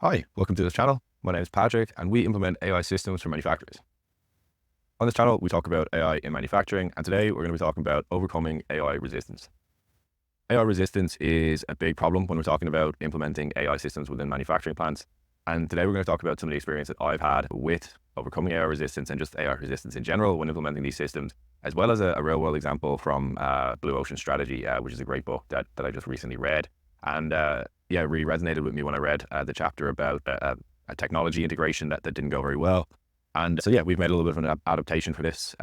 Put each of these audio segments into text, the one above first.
Hi, welcome to this channel. My name is Patrick and we implement AI systems for manufacturers. On this channel, we talk about AI in manufacturing, and today we're going to be talking about overcoming AI resistance. AI resistance is a big problem when we're talking about implementing AI systems within manufacturing plants. And today we're going to talk about some of the experience that I've had with overcoming AI resistance and just AI resistance in general when implementing these systems, as well as a real world example from Blue Ocean Strategy, which is a great book that I just recently read. And yeah, it really resonated with me when I read the chapter about a technology integration that didn't go very well. And so, yeah, we've made a little bit of an adaptation for this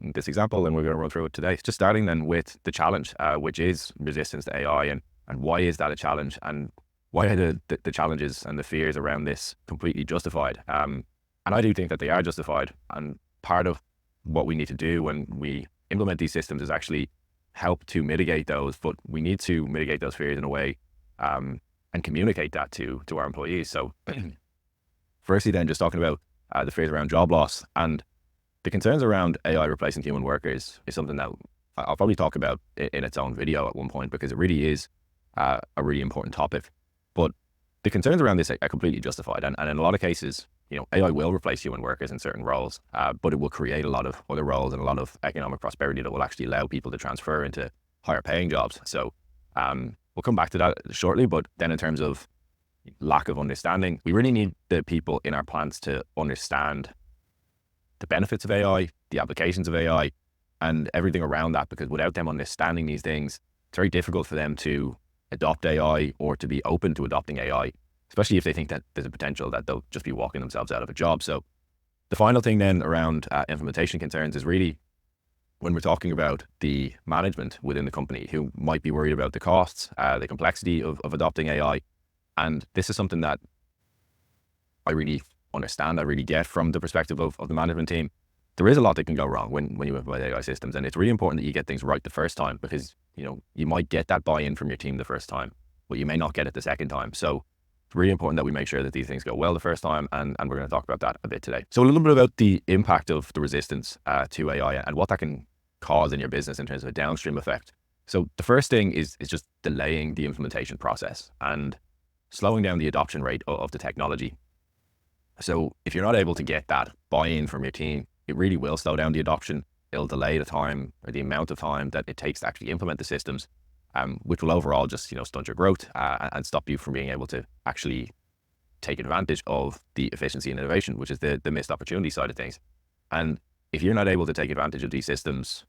example, and we're going to run through it today. Just starting then with the challenge, which is resistance to AI, and why is that a challenge, and why are the challenges and the fears around this completely justified? And I do think that they are justified. And part of what we need to do when we implement these systems is actually help to mitigate those, but we need to mitigate those fears in a way and communicate that to our employees. So firstly, then just talking about the fears around job loss and the concerns around AI replacing human workers is something that I'll probably talk about in its own video at one point, because it really is a really important topic. But the concerns around this are completely justified. And in a lot of cases, AI will replace human workers in certain roles, but it will create a lot of other roles and a lot of economic prosperity that will actually allow people to transfer into higher paying jobs. So we'll come back to that shortly. But then in terms of lack of understanding, we really need the people in our plants to understand the benefits of AI, the applications of AI, and everything around that, because without them understanding these things, it's very difficult for them to adopt AI or to be open to adopting AI, especially if they think that there's a potential that they'll just be walking themselves out of a job. So the final thing then around implementation concerns is really when we're talking about the management within the company who might be worried about the costs, the complexity of adopting AI. And this is something that I really understand, I really get from the perspective of the management team. There is a lot that can go wrong when you implement AI systems, and it's really important that you get things right the first time, because you might get that buy-in from your team the first time, but you may not get it the second time. So it's really important that we make sure that these things go well the first time, and we're going to talk about that a bit today. So a little bit about the impact of the resistance to AI and what that can cause in your business in terms of a downstream effect. So the first thing is just delaying the implementation process and slowing down the adoption rate of the technology. So if you're not able to get that buy-in from your team, it really will slow down the adoption. It'll delay the time or the amount of time that it takes to actually implement the systems, which will overall just stunt your growth and stop you from being able to actually take advantage of the efficiency and innovation, which is the missed opportunity side of things. And if you're not able to take advantage of these systems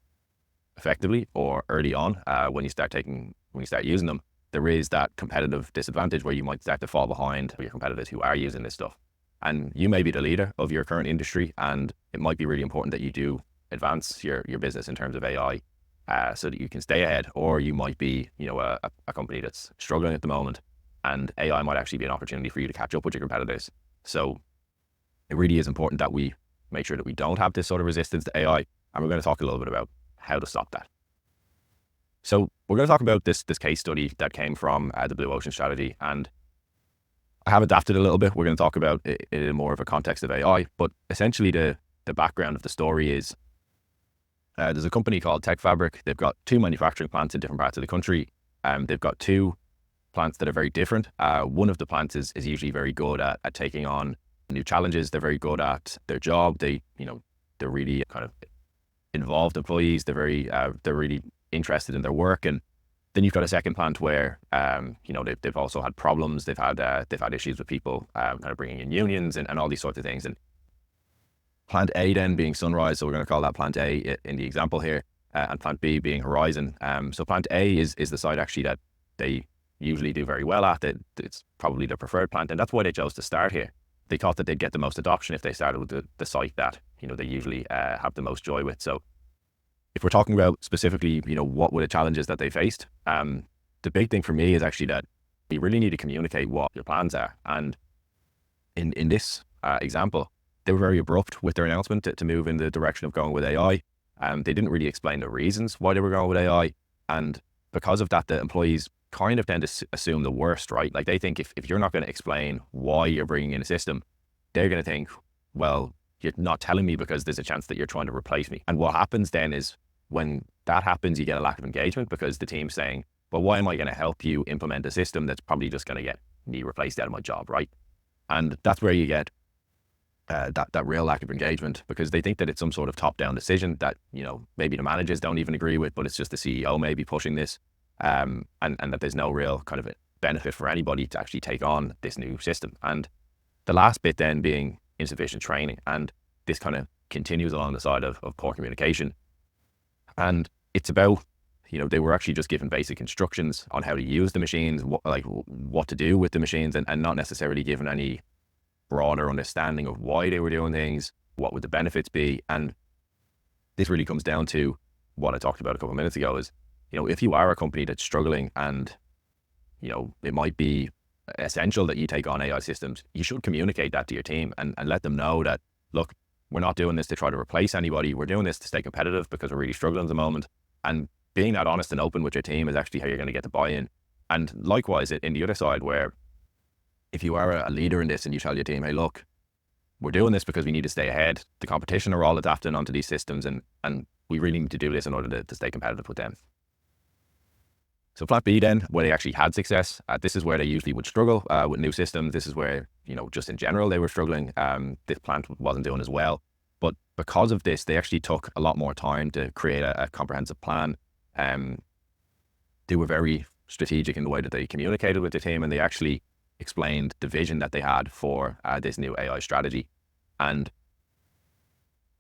effectively or early on, when you start using them, there is that competitive disadvantage where you might start to fall behind your competitors who are using this stuff. And you may be the leader of your current industry, and it might be really important that you do advance your business in terms of AI so that you can stay ahead. Or you might be, a company that's struggling at the moment, and AI might actually be an opportunity for you to catch up with your competitors. So it really is important that we make sure that we don't have this sort of resistance to AI. And we're going to talk a little bit about how to stop that. So we're going to talk about this case study that came from the Blue Ocean Strategy, and I have adapted a little bit. We're going to talk about it in more of a context of AI, but essentially the background of the story is there's a company called Tech Fabric. They've got two manufacturing plants in different parts of the country. They've got two plants that are very different. One of the plants is usually very good at taking on new challenges. They're very good at their job. They're really kind of involved employees. They're really interested in their work. And then you've got a second plant where, they've also had problems. They've had issues with people kind of bringing in unions and all these sorts of things. And plant A then being Sunrise, so we're going to call that plant A in the example here, and plant B being Horizon. So plant A is the site actually that they usually do very well at. It's probably their preferred plant, and that's why they chose to start here. They thought that they'd get the most adoption if they started with the site that they usually have the most joy with. So if we're talking about specifically, what were the challenges that they faced, the big thing for me is actually that you really need to communicate what your plans are. And in this example, they were very abrupt with their announcement to move in the direction of going with AI. They didn't really explain the reasons why they were going with AI. And because of that, the employees kind of tend to assume the worst, right? Like they think if you're not going to explain why you're bringing in a system, they're going to think, well, you're not telling me because there's a chance that you're trying to replace me. And what happens then is when that happens, you get a lack of engagement because the team's saying, well, why am I going to help you implement a system that's probably just going to get me replaced out of my job, right? And that's where you get that real lack of engagement, because they think that it's some sort of top-down decision that, maybe the managers don't even agree with, but it's just the CEO maybe pushing this, and that there's no real kind of a benefit for anybody to actually take on this new system. And the last bit then being insufficient training. And this kind of continues along the side of poor communication. And it's about, they were actually just given basic instructions on how to use the machines, what to do with the machines, and not necessarily given any broader understanding of why they were doing things, what would the benefits be. And this really comes down to what I talked about a couple of minutes ago is, if you are a company that's struggling and, it might be essential that you take on AI systems, you should communicate that to your team and let them know that, look, we're not doing this to try to replace anybody. We're doing this to stay competitive because we're really struggling at the moment. And being that honest and open with your team is actually how you're going to get the buy-in. And likewise, in the other side, where if you are a leader in this and you tell your team, hey, look, we're doing this because we need to stay ahead. The competition are all adapting onto these systems, and we really need to do this in order to stay competitive with them. So flat B then, where they actually had success, this is where they usually would struggle with new systems. This is where, just in general, they were struggling. This plant wasn't doing as well. But because of this, they actually took a lot more time to create a comprehensive plan. They were very strategic in the way that they communicated with the team, and they actually explained the vision that they had for this new AI strategy. And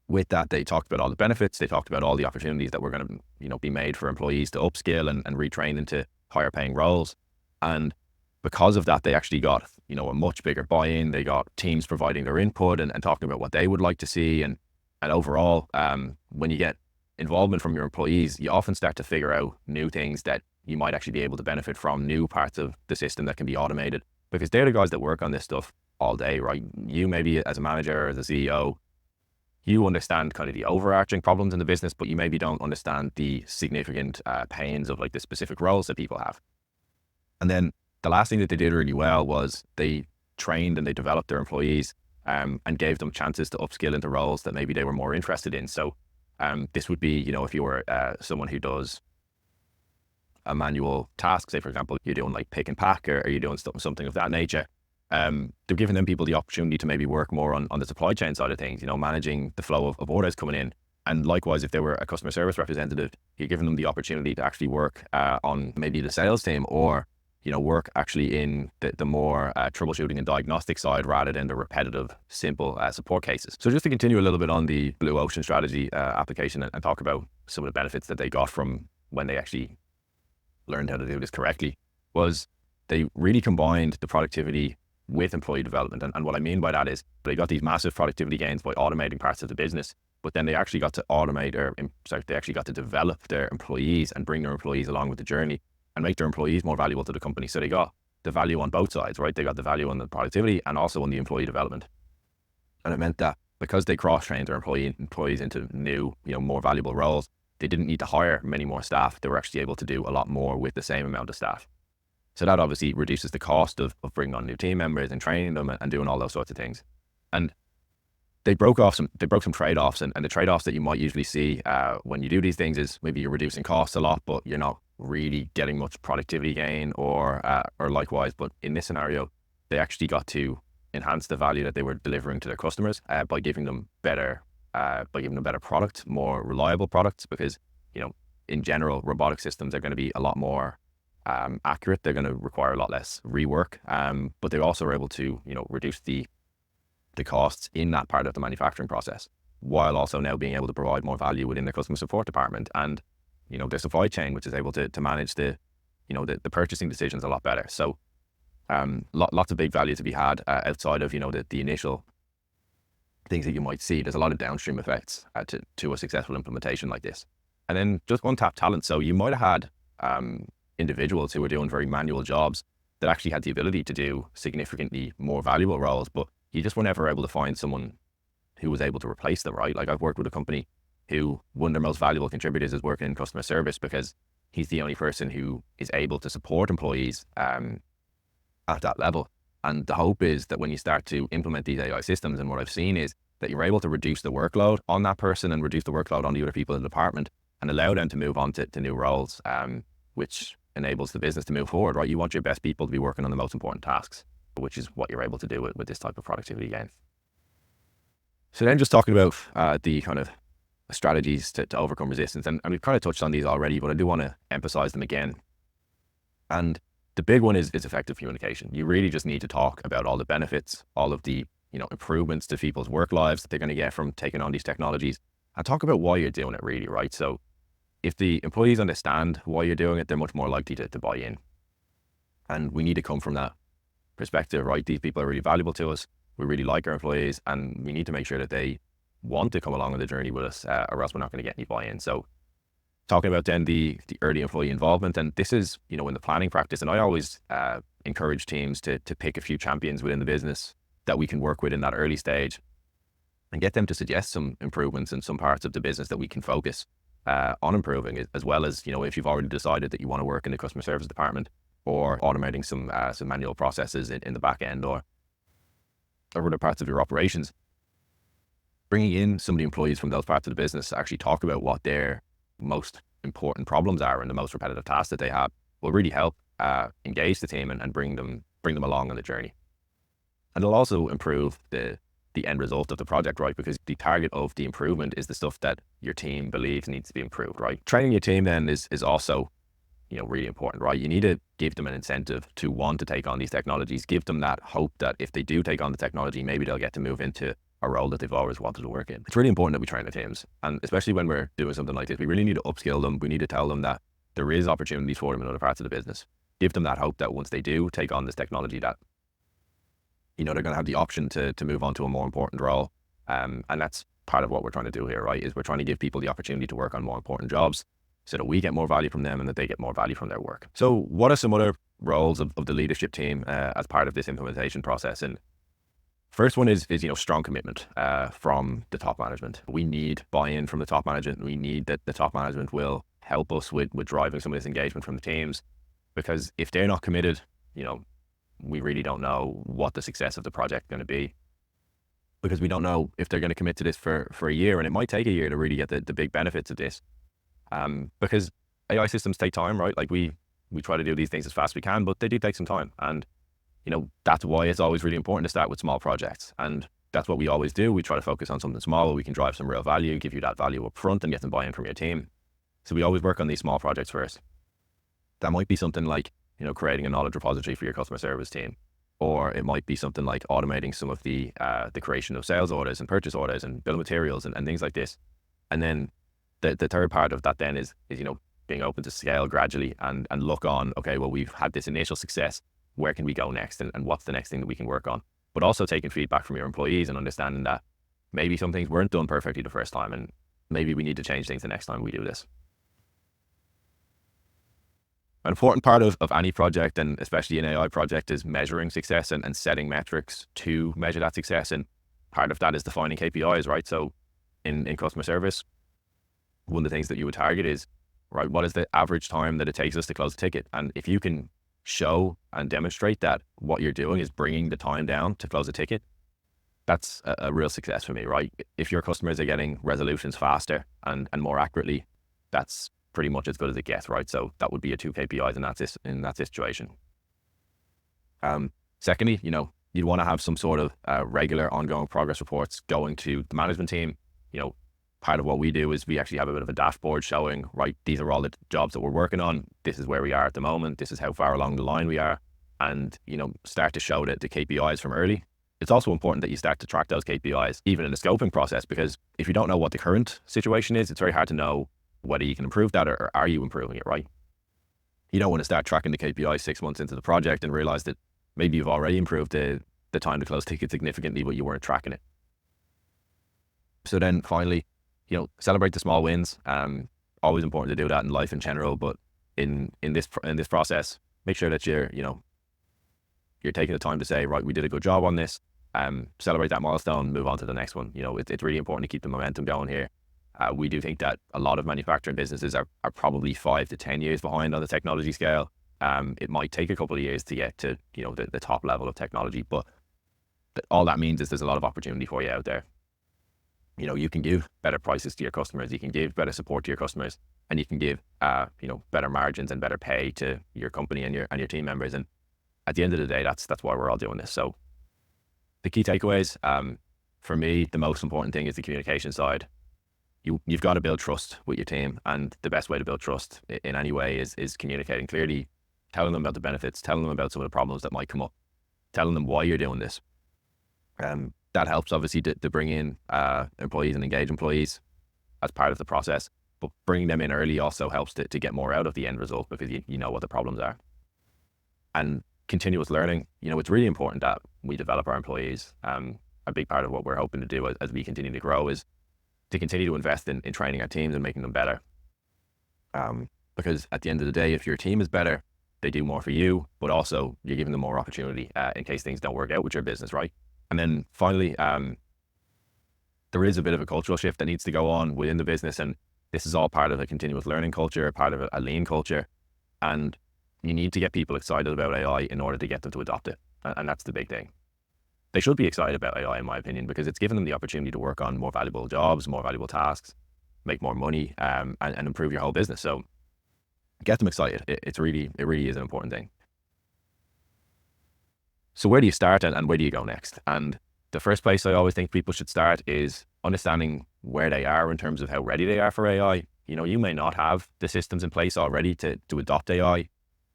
with that, they talked about all the benefits. They talked about all the opportunities that were going to, be made for employees to upskill and retrain into higher paying roles. And because of that, they actually got, a much bigger buy-in. They got teams providing their input and talking about what they would like to see. And overall, when you get involvement from your employees, you often start to figure out new things that you might actually be able to benefit from, new parts of the system that can be automated, because they're the guys that work on this stuff all day, right? You maybe as a manager or as a CEO, you understand kind of the overarching problems in the business, but you maybe don't understand the significant pains of like the specific roles that people have. And then the last thing that they did really well was they trained and they developed their employees and gave them chances to upskill into roles that maybe they were more interested in. So this would be, if you were someone who does a manual task, say for example, you're doing like pick and pack, or you're doing something of that nature. They're giving them people the opportunity to maybe work more on the supply chain side of things, managing the flow of orders coming in. And likewise, if they were a customer service representative, you're giving them the opportunity to actually work on maybe the sales team, or, work actually in the more troubleshooting and diagnostic side rather than the repetitive, simple support cases. So just to continue a little bit on the Blue Ocean strategy application and talk about some of the benefits that they got from when they actually learned how to do this correctly, was they really combined the productivity with employee development. And what I mean by that is they got these massive productivity gains by automating parts of the business, but then they actually got to they actually got to develop their employees and bring their employees along with the journey and make their employees more valuable to the company. So they got the value on both sides, right? They got the value on the productivity and also on the employee development. And it meant that because they cross-trained their employees into new, more valuable roles, they didn't need to hire many more staff. They were actually able to do a lot more with the same amount of staff. So that obviously reduces the cost of bringing on new team members and training them and doing all those sorts of things. And they broke some trade-offs, and the trade-offs that you might usually see when you do these things is maybe you're reducing costs a lot, but you're not really getting much productivity gain or likewise. But in this scenario, they actually got to enhance the value that they were delivering to their customers by giving them better products, more reliable products, because, in general, robotic systems are going to be a lot more accurate. They're going to require a lot less rework, but they also are able to, reduce the costs in that part of the manufacturing process, while also now being able to provide more value within the customer support department and, their supply chain, which is able to manage the purchasing decisions a lot better. So lots of big value to be had outside of, the initial things that you might see. There's a lot of downstream effects to a successful implementation like this. And then just untapped talent. So you might have had individuals who were doing very manual jobs that actually had the ability to do significantly more valuable roles, but you just were never able to find someone who was able to replace them, right? Like I've worked with a company who one of their most valuable contributors is working in customer service because he's the only person who is able to support employees at that level. And the hope is that when you start to implement these AI systems, and what I've seen is that you're able to reduce the workload on that person and reduce the workload on the other people in the department and allow them to move on to new roles, which enables the business to move forward, right? You want your best people to be working on the most important tasks. which is what you're able to do with this type of productivity gain. So then just talking about the kind of strategies to overcome resistance, and we've kind of touched on these already, but I do want to emphasize them again. And the big one is effective communication. You really just need to talk about all the benefits, all of the improvements to people's work lives that they're going to get from taking on these technologies, and talk about why you're doing it really, right? So if the employees understand why you're doing it, they're much more likely to buy in. And we need to come from that perspective, right? These people are really valuable to us. We really like our employees, and we need to make sure that they want to come along on the journey with us, or else we're not going to get any buy-in. So talking about then the early employee involvement, and this is, in the planning practice, and I always encourage teams to pick a few champions within the business that we can work with in that early stage and get them to suggest some improvements in some parts of the business that we can focus on improving, as well as, if you've already decided that you want to work in the customer service department or automating some manual processes in the back end or other parts of your operations, bringing in some of the employees from those parts of the business to actually talk about what their most important problems are and the most repetitive tasks that they have will really help engage the team and bring them along on the journey. And it'll also improve the end result of the project, right? Because the target of the improvement is the stuff that your team believes needs to be improved, right? Training your team then is also, really important, right? You need to give them an incentive to want to take on these technologies, give them that hope that if they do take on the technology, maybe they'll get to move into a role that they've always wanted to work in. It's really important that we train the teams. And especially when we're doing something like this, we really need to upskill them. We need to tell them that there is opportunities for them in other parts of the business. Give them that hope that once they do take on this technology, that, they're going to have the option to move on to a more important role. And that's part of what we're trying to do here, right? Is we're trying to give people the opportunity to work on more important jobs so that we get more value from them and that they get more value from their work. So what are some other roles of the leadership team as part of this implementation process? And first one is strong commitment from the top management. We need buy-in from the top management. We need that the top management will help us with driving some of this engagement from the teams, because if they're not committed, we really don't know what the success of the project is going to be, because we don't know if they're going to commit to this for a year, and it might take a year to really get the big benefits of this. Because AI systems take time, right? Like we try to do these things as fast as we can, but they do take some time. And that's why it's always really important to start with small projects. And that's what we always do. We try to focus on something small where we can drive some real value, give you that value up front and get some buy-in from your team. So we always work on these small projects first. That might be something like, creating a knowledge repository for your customer service team. Or it might be something like automating some of the creation of sales orders and purchase orders and bill of materials and things like this. And then the third part of that then is being open to scale gradually and look on, okay, well, we've had this initial success. Where can we go next? And what's the next thing that we can work on? But also taking feedback from your employees and understanding that maybe some things weren't done perfectly the first time, and maybe we need to change things the next time we do this. An important part of any project, and especially an AI project, is measuring success and setting metrics to measure that success. And part of that is defining KPIs, right? So in customer service, one of the things that you would target is, right, what is the average time that it takes us to close a ticket? And if you can show and demonstrate that what you're doing is bringing the time down to close a ticket, that's a real success for me, right? If your customers are getting resolutions faster and more accurately, that's pretty much as good as it gets, right? So that would be your two KPIs in that situation. Secondly, you'd want to have some sort of regular ongoing progress reports going to the management team. Part of what we do is we actually have a bit of a dashboard showing, right, these are all the jobs that we're working on. This is where we are at the moment. This is how far along the line we are. And, start to show the KPIs from early. It's also important that you start to track those KPIs, even in the scoping process, because if you don't know what the current situation is, it's very hard to know whether you can improve that or are you improving it, right? You don't want to start tracking the KPIs 6 months into the project and realize that maybe you've already improved the time to close tickets significantly, but you weren't tracking it. So then finally, celebrate the small wins. Always important to do that in life in general, but in this process, make sure that you're taking the time to say, right, we did a good job on this. Celebrate that milestone, move on to the next one. It's really important to keep the momentum going here. We do think that a lot of manufacturing businesses are probably 5 to 10 years behind on the technology scale. It might take a couple of years to get to the top level of technology, but all that means is there's a lot of opportunity for you out there. You can give better prices to your customers, you can give better support to your customers, and you can give better margins and better pay to your company and your team members. And at the end of the day, that's why we're all doing this. So the key takeaways, for me, the most important thing is the communication side. You've got to build trust with your team, and the best way to build trust in any way is communicating clearly, telling them about the benefits, telling them about some of the problems that might come up, telling them why you're doing this. That helps obviously to bring in employees and engage employees as part of the process, but bringing them in early also helps to get more out of the end result, because you know what the problems are. And continuous learning, it's really important that we develop our employees. A big part of what we're hoping to do as we continue to grow is to continue to invest in training our teams and making them better. Because at the end of the day, if your team is better, they do more for you, but also you're giving them more opportunity in case things don't work out with your business, right? And then finally, there is a bit of a cultural shift that needs to go on within the business. And this is all part of a continuous learning culture, part of a lean culture. And you need to get people excited about AI in order to get them to adopt it. And that's the big thing. They should be excited about AI, in my opinion, because it's given them the opportunity to work on more valuable jobs, more valuable tasks, make more money, and improve your whole business. So get them excited. It really is an important thing. So where do you start and where do you go next? And the first place I always think people should start is understanding where they are in terms of how ready they are for AI. You may not have the systems in place already to adopt AI,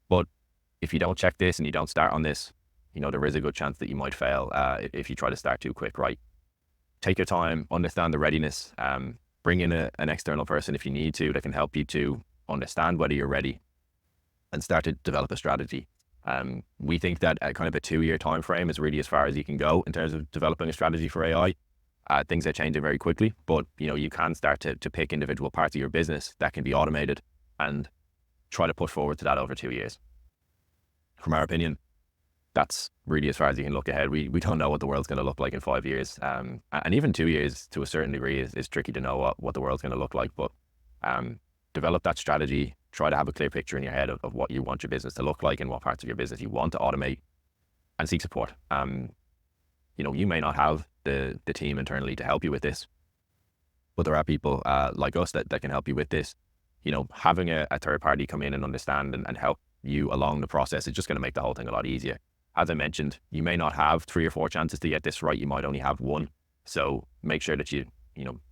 but if you don't check this and you don't start on this, there is a good chance that you might fail if you try to start too quick, right? Take your time, understand the readiness, bring in an external person if you need to that can help you to understand whether you're ready, and start to develop a strategy. We think that kind of a 2-year time frame is really as far as you can go in terms of developing a strategy for AI. Things are changing very quickly, but you can start to pick individual parts of your business that can be automated and try to push forward to that over 2 years. From our opinion, that's really as far as you can look ahead. We don't know what the world's going to look like in 5 years. And even 2 years to a certain degree is tricky to know what the world's going to look like. But develop that strategy, try to have a clear picture in your head of what you want your business to look like and what parts of your business you want to automate, and seek support. You may not have the team internally to help you with this, but there are people like us that can help you with this. Having a third party come in and understand and help you along the process is just going to make the whole thing a lot easier. As I mentioned, you may not have 3 or 4 chances to get this right. You might only have 1. So make sure that you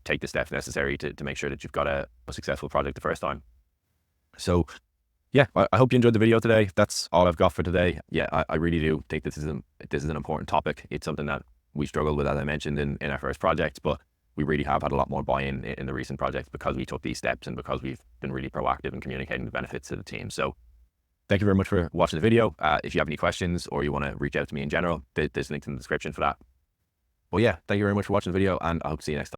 take the steps necessary to make sure that you've got a successful project the first time. So yeah, I hope you enjoyed the video today. That's all I've got for today. Yeah, I really do think this is an important topic. It's something that we struggled with, as I mentioned, in our first project, but we really have had a lot more buy-in in the recent projects because we took these steps and because we've been really proactive in communicating the benefits to the team. So thank you very much for watching the video. If you have any questions or you want to reach out to me in general, there's links in the description for that. Well, yeah, thank you very much for watching the video, and I hope to see you next time.